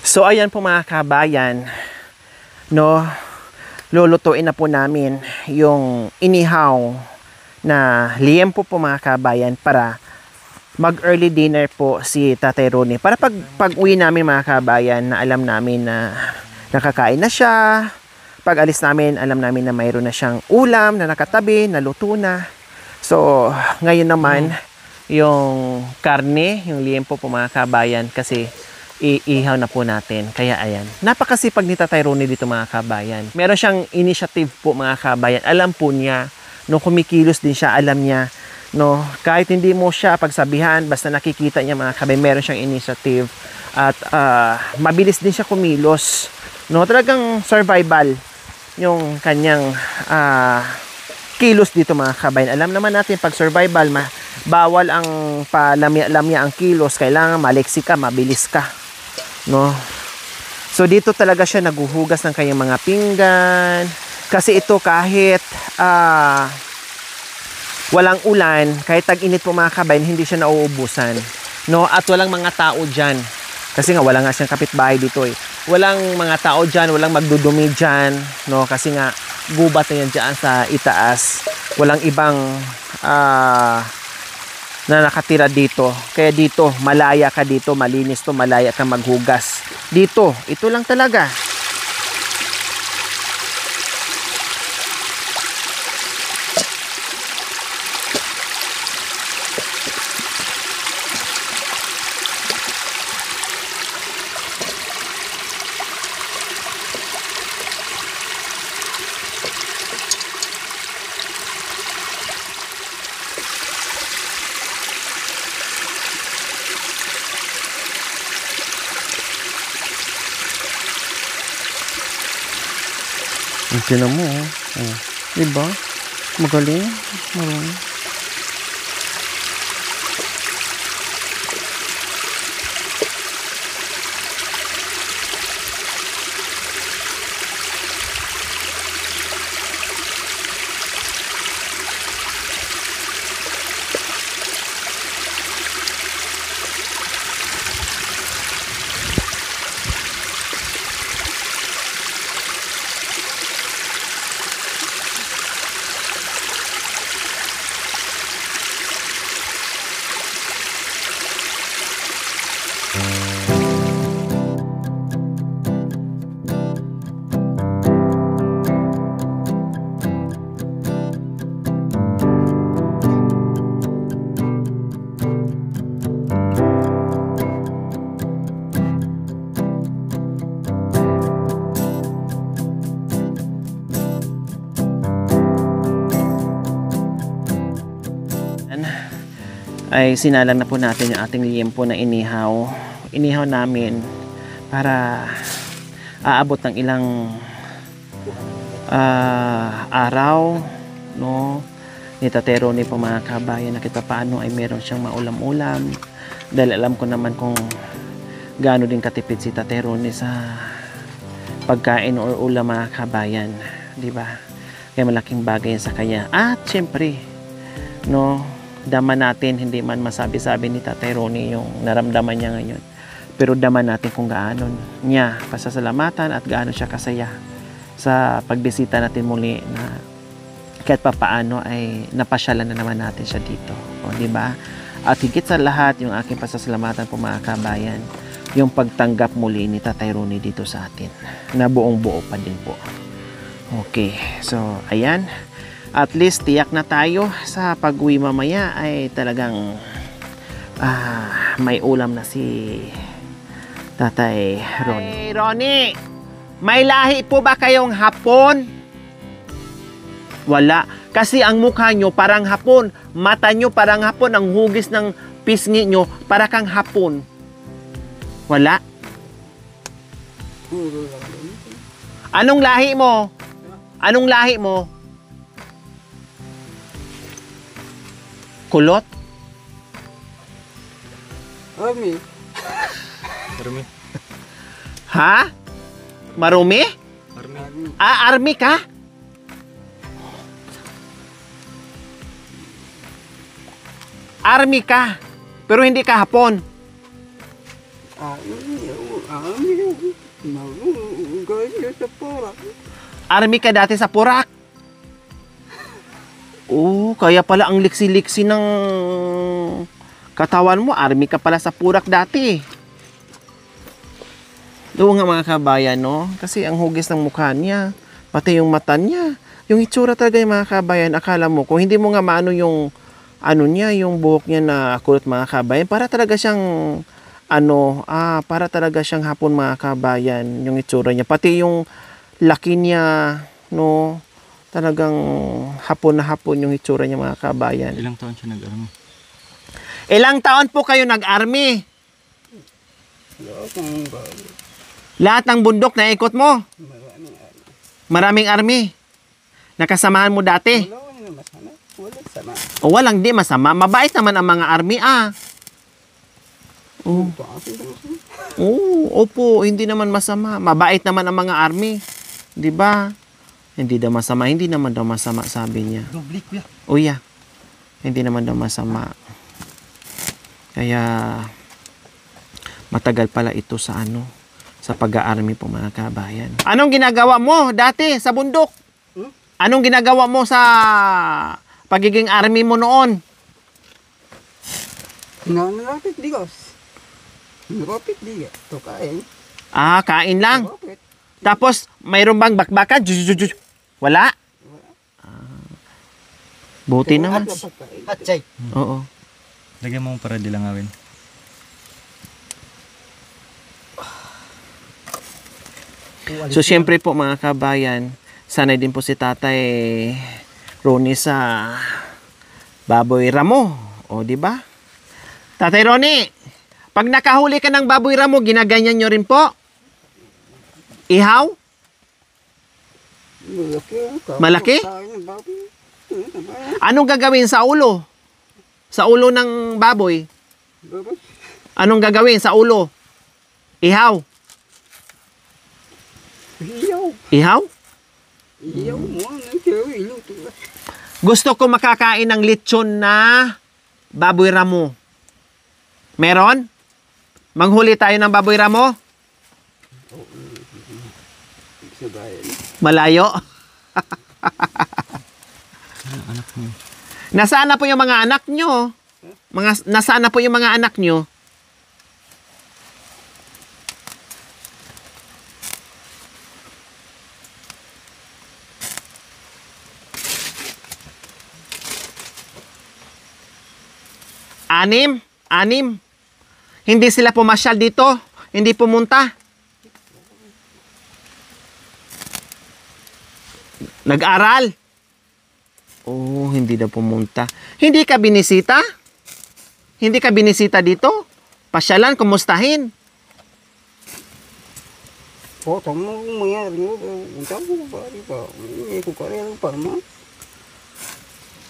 So ayan po mga kabayan, no, lulutuin na po namin yung inihaw na liempo po mga kabayan para mag early dinner po si Tatay Ronnie. Para pag uwi namin mga kabayan na alam namin na nakakain na siya. Pag alis namin, alam namin na mayroon na siyang ulam na nakatabi, naluto na. So ngayon naman, yung karne, yung liempo po mga kabayan kasi iihaw na po natin. Kaya ayan, napakasipag ni Tatay Ronnie dito mga kabayan. Meron siyang initiative po mga kabayan. Alam po niya, no, kumikilos din siya, alam niya, no, kahit hindi mo siya pagsabihan, basta nakikita niya mga kabayan, meron siyang initiative. At mabilis din siya kumilos. No, talagang survival yung kanyang kilos dito mga kabayan. Alam naman natin pag survival, bawal ang palamya-lamya ang kilos. Kailangan maleksi ka, mabilis ka. No? So dito talaga siya naguhugas ng kanyang mga pinggan. Kasi ito kahit walang ulan, kahit tag-init po mga kabayan, hindi siya nauubusan. No? At walang mga tao dyan. Kasi nga wala nga siyang kapitbahay dito eh. Walang mga tao dyan, walang magdudumi dyan. No? Kasi nga gubat na yan dyan sa itaas. Walang ibang na nakatira dito. Kaya dito, malaya ka dito, malinis to, malaya ka maghugas. Dito, ito lang talaga. Tignan mo, oh. Diba? Magaling. Marunong. Ay sinalang na po natin yung ating liempo na inihaw. Inihaw namin para aabot ng ilang araw, no, ni Tatay Ronnie po mga kabayan, na kita paano ay meron siyang maulam-ulam. Dahil alam ko naman kung gaano din katipid si Tatay Ronnie sa pagkain or ulam mga kabayan, di ba? Kaya malaking bagay sa kanya. At syempre, no, dama natin, hindi man masabi-sabi ni Tatay Ronnie yung naramdaman niya ngayon, pero dama natin kung gaano niya pasasalamatan at gaano siya kasaya sa pagbisita natin muli, na kahit papaano ay napasyalan na naman natin siya dito, o di ba? At higit sa lahat, yung aking pasasalamatan po mga kabayan, yung pagtanggap muli ni Tatay Ronnie dito sa atin, na buong-buo pa din po. Okay, so ayan, at least tiyak na tayo sa pag-uwi mamaya ay talagang may ulam na si Tatay Ronnie. Hey Ronnie, may lahi po ba kayong Hapon? Wala, kasi ang mukha nyo parang Hapon, mata nyo parang Hapon, ang hugis ng pisngi nyo para kang Hapon. Wala? Anong lahi mo? Anong lahi mo? Kulot? Army. Army. Ha? Marumi? Army. Army ka? Army ka, pero hindi ka Hapon. Army ka dati sa Purak. Oo, kaya pala ang liksi-liksi ng katawan mo. Army ka pala sa Purak dati. Oo nga mga kabayan, no? Kasi ang hugis ng mukha niya, pati yung mata niya, yung itsura talaga yung mga kabayan, akala mo, kung hindi mo nga maano yung, ano niya, yung buhok niya na kulot mga kabayan, para talaga siyang, para talaga siyang hapon mga kabayan, yung itsura niya. Pati yung laki niya, no? Talagang hapon na hapon yung itsura niya mga kabayan. Ilang taon siya nag-army? Ilang taon po kayo nag-army? Lahat ng bundok na ikot mo? Maraming army. Nakasamahan mo dati? O walang di masama. Mabait naman ang mga army Oh. Oo, opo, hindi naman masama. Mabait naman ang mga army. 'Di ba? Hindi daw masama, hindi naman daw masama sabi niya. Doble, kuya. O yeah. Hindi naman daw masama. Kaya matagal pala ito sa sa pag-aarmy po mga kabayan. Anong ginagawa mo dati sa bundok? Anong ginagawa mo sa pagiging army mo noon? Narapit digos. Narapit diga. To kain. Kain lang. Narapit. Tapos, mayroon bang bakbakan? Wala? Buti naman. Hatsay. Oo. Lagyan mo para dilangawin. So, syempre po mga kabayan, sanay din po si Tatay Ronnie sa baboy ramo. O, di ba? Tatay Ronnie, pag nakahuli ka ng baboy ramo, ginaganyan nyo rin po? Ihaw? Malaki? Anong gagawin sa ulo? Sa ulo ng baboy? Anong gagawin sa ulo? Ihaw? Ihaw? Gusto ko makakain ng lechon na baboy ramo. Meron? Manghuli tayo ng baboy ramo? Malayo? Anak mo. Nasaan na po yung mga anak nyo? Nasaan na po yung mga anak nyo? Anim. Hindi sila pumasyal dito. Hindi pumunta. Nag-aral. Oh, hindi daw pumunta. Hindi ka binisita? Hindi ka binisita dito? Pasyalan, kumustahin.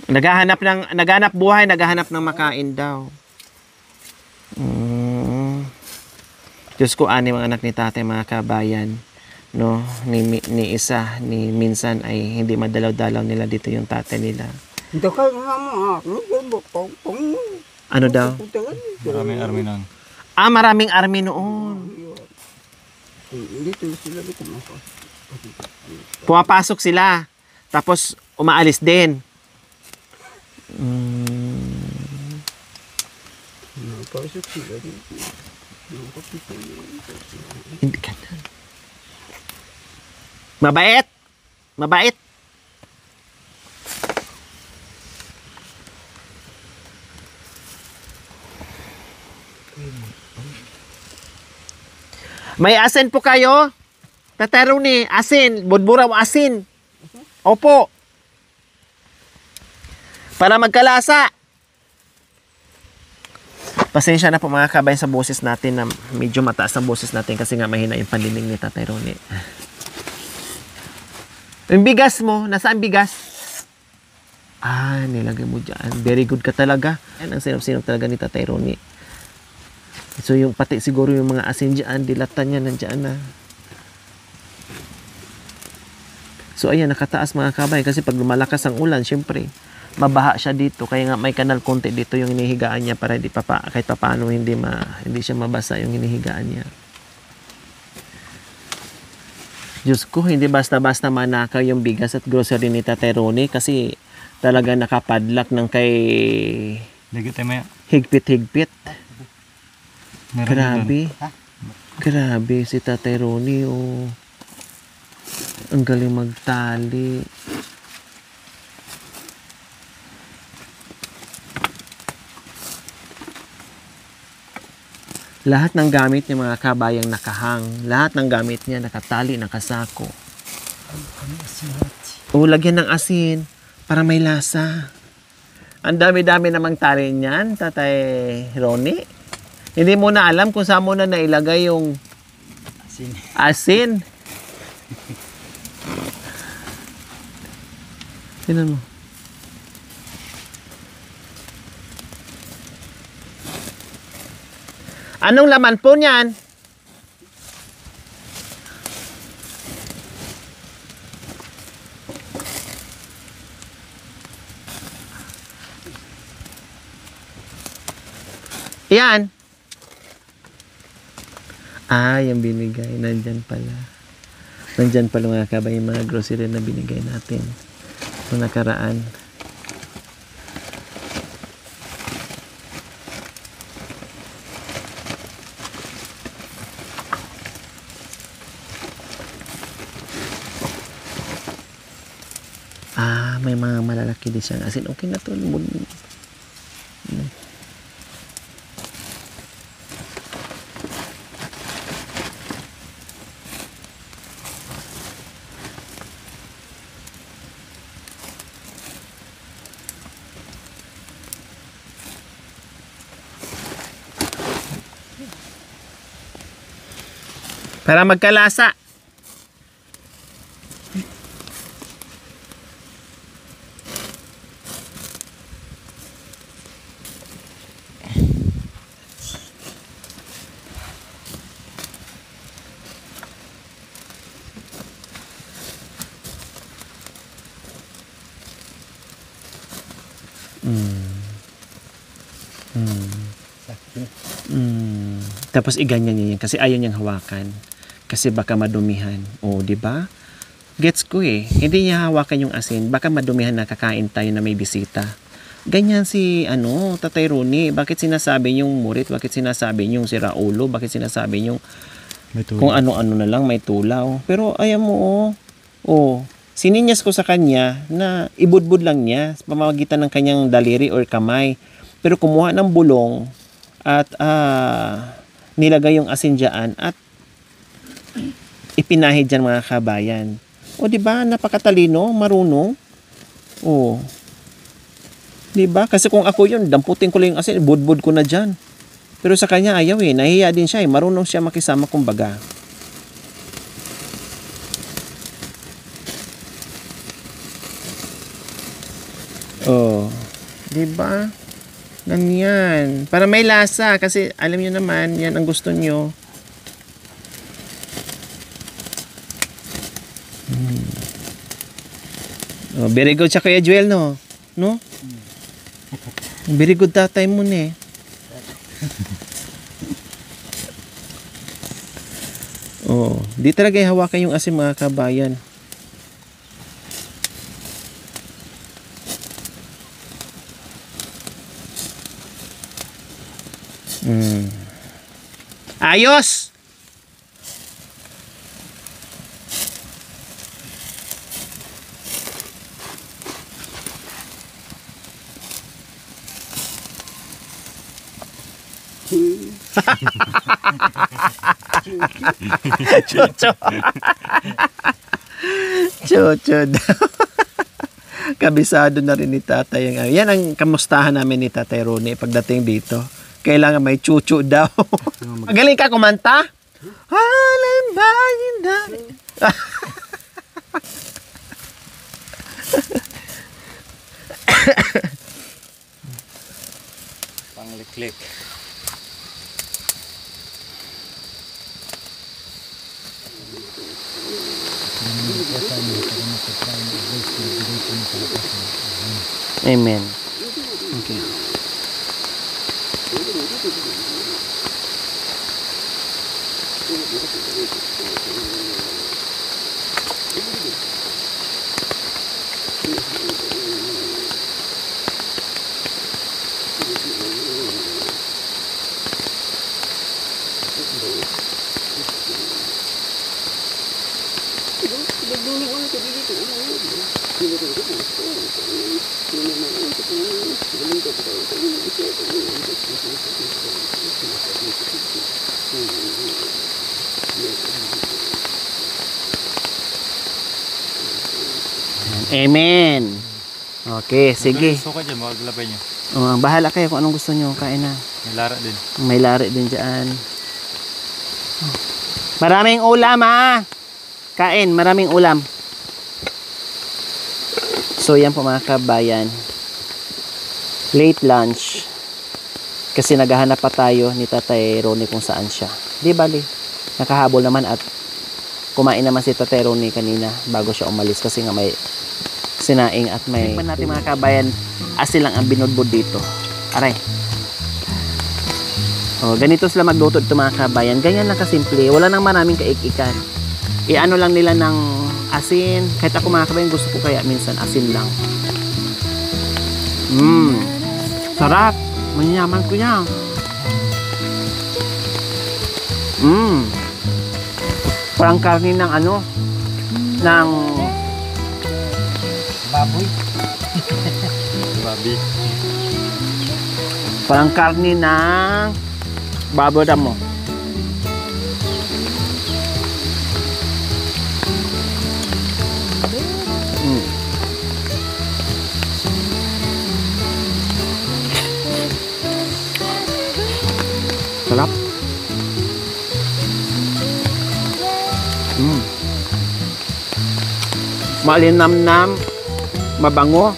Naghahanap buhay, naghahanap ng makain daw. Diyos ko, anim ang anak ni tatay mga kabayan. No, ni isa, ni minsan ay hindi madalaw-dalaw nila dito yung tatay nila. Ano daw? Maraming army nun. Maraming army noon. Pumapasok sila. Tapos umaalis din. Hindi ka na. Mabait. Mabait. May asin po kayo? Tataro ni asin. Budburaw asin. Opo. Para magkalasa. Pasensya na po mga kabayan sa boses natin na medyo mataas ang boses natin kasi nga mahina yung pandinig ni Tatay Ronnie. Yung bigas mo, nasaan bigas? Nilagay mo dyan. Very good ka talaga. Yan ang sinop-sinop talaga ni Tatay Ronnie. So yung pati siguro yung mga asin dyan, dilatan niya nandiyan na. So ayan, nakataas mga kabayan kasi pag lumalakas ang ulan, syempre, mabaha siya dito. Kaya nga may kanal konti dito yung inihigaan niya para kahit papaano hindi siya mabasa yung inihigaan niya. Diyos ko, hindi basta-basta manakaw yung bigas at grocery ni Tatay Ronnie kasi talaga nakapadlock ng kay Lagi tayo maya. higpit-higpit. Meron Grabe. Grabe si Tatay Ronnie, oh. Ang galing magtali. Lahat ng gamit niya mga kabayang nakahang. Lahat ng gamit niya nakatali, nakasako. O, lagyan ng asin para may lasa. Ang dami-dami namang tali niyan, Tatay Ronnie. Hindi mo na alam kung saan mo na nailagay yung asin. Tingnan mo. Anong laman po niyan? Yan. Yung binigay. Nandyan pala. Nandyan pala mga kabay yung mga grocery na binigay natin. Nung nakaraan. May mga malalaki din siyang asin. Okay na to. Para magkalasa. Tapos iganyan niya yan kasi ayaw niyang hawakan. Kasi baka madumihan. O, di ba? Gets ko eh. Hindi niya hawakan yung asin. Baka madumihan na kakain tayo na may bisita. Ganyan si, Tatay Ronnie. Bakit sinasabi yung murit? Bakit sinasabi yung si Raulo? Bakit sinasabi yung kung ano-ano na lang may tulaw? Pero ayaw mo, sininyas ko sa kanya na ibudbud lang niya sa pamamagitan ng kanyang daliri or kamay. Pero kumuha ng bulong at nilagay yung asin dyan at ipinahid dyan mga kabayan. O, di ba? Napakatalino, marunong. O. Di ba? Kasi kung ako yun, damputin ko lang yung asin, budbud ko na dyan. Pero sa kanya ayaw eh. Nahihiya din siya eh. Marunong siya makisama kumbaga. O. Di ba? Ganyan. Para may lasa. Kasi alam nyo naman, yan ang gusto nyo. Oh, very good siya Kuya Joel, no? No? Very good tatay mo, ne? Oh, di talaga hawakan yung asin mga kabayan. Ayos! Chucho. Chucho daw. Kabisado na rin ni tatay. Yan ang kamustahan namin ni Tatay Ronnie pagdating dito. Kailangan may chucho daw. Magaling ka kumanta? Alam ba hindi? Pangliklik. Amen. Okay. Amen. Okay, sige. Suka dyan, maglapay nyo. Bahala kayo kung anong gusto nyo. Kain na. May lara din. May lari din dyan. Maraming ulam ha. Kain, maraming ulam. So yan po mga kabayan. Late lunch. Kasi naghahanap pa tayo ni Tatay Ronnie kung saan siya. Di bali. Nakahabol naman at kumain naman si Tatay Ronnie kanina bago siya umalis kasi nga may sinaing at may... Tingnan natin mga kabayan, asin lang ang binudbud dito. Aray. O, ganito sila magluto dito mga kabayan. Ganyan lang kasimple. Wala nang maraming kaikikan. Iano lang nila ng asin. Kahit ako mga kabayan, gusto ko kaya minsan asin lang. Sarap. Manyaman ko yan. Parang karni ng ano, ng Baboy. Babi. parang karni ng baboy damo. Sarap. Malinamnam, mabango,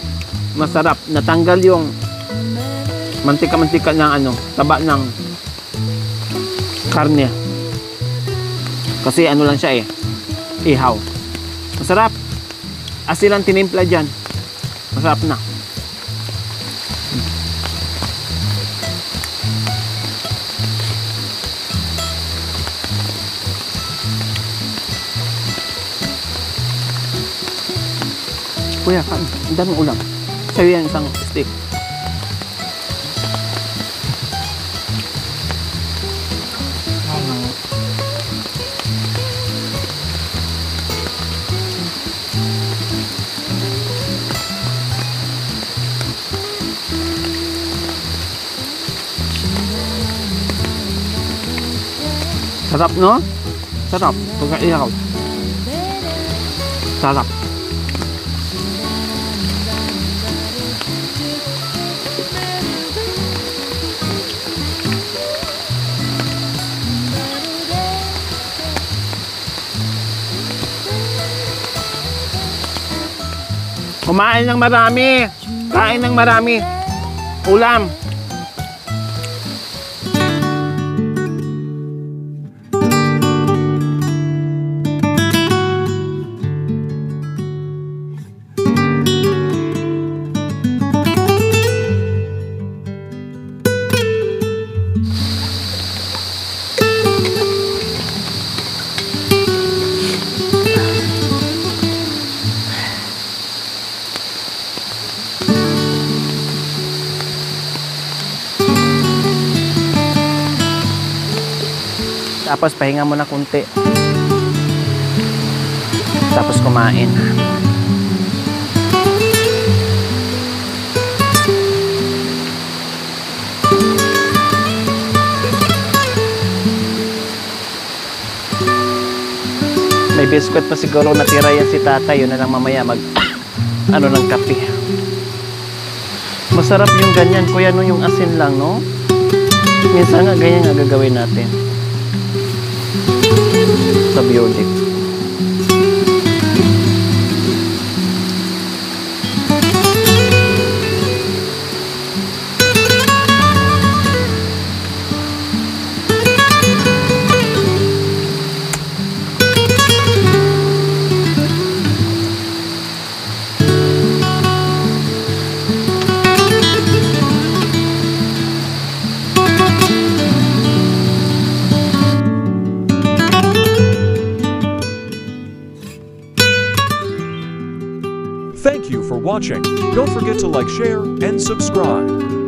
masarap. Natanggal yung mantika-mantika ng ano, taba ng karne. Kasi ano lang siya ihaw. Masarap. Asin lang tinimpla dyan. Masarap na. Kuya, kain. Ang daming ulam. Sa'yo yan, isang steak. Sarap, no? Sarap. Pagka-ihaw. Sarap. Kumain ng marami. Kain ng marami. Ulam. Tapos pahinga muna kunti. Tapos kumain. May biskwit pa siguro natira yan si tatay. Yun na lang mamaya mag ano ng kape. Masarap yung ganyan kuya, no, yung asin lang, no? Minsan nga ganyan nga gagawin natin sa Bionic. Thank you for watching. Don't forget to like, share, and subscribe.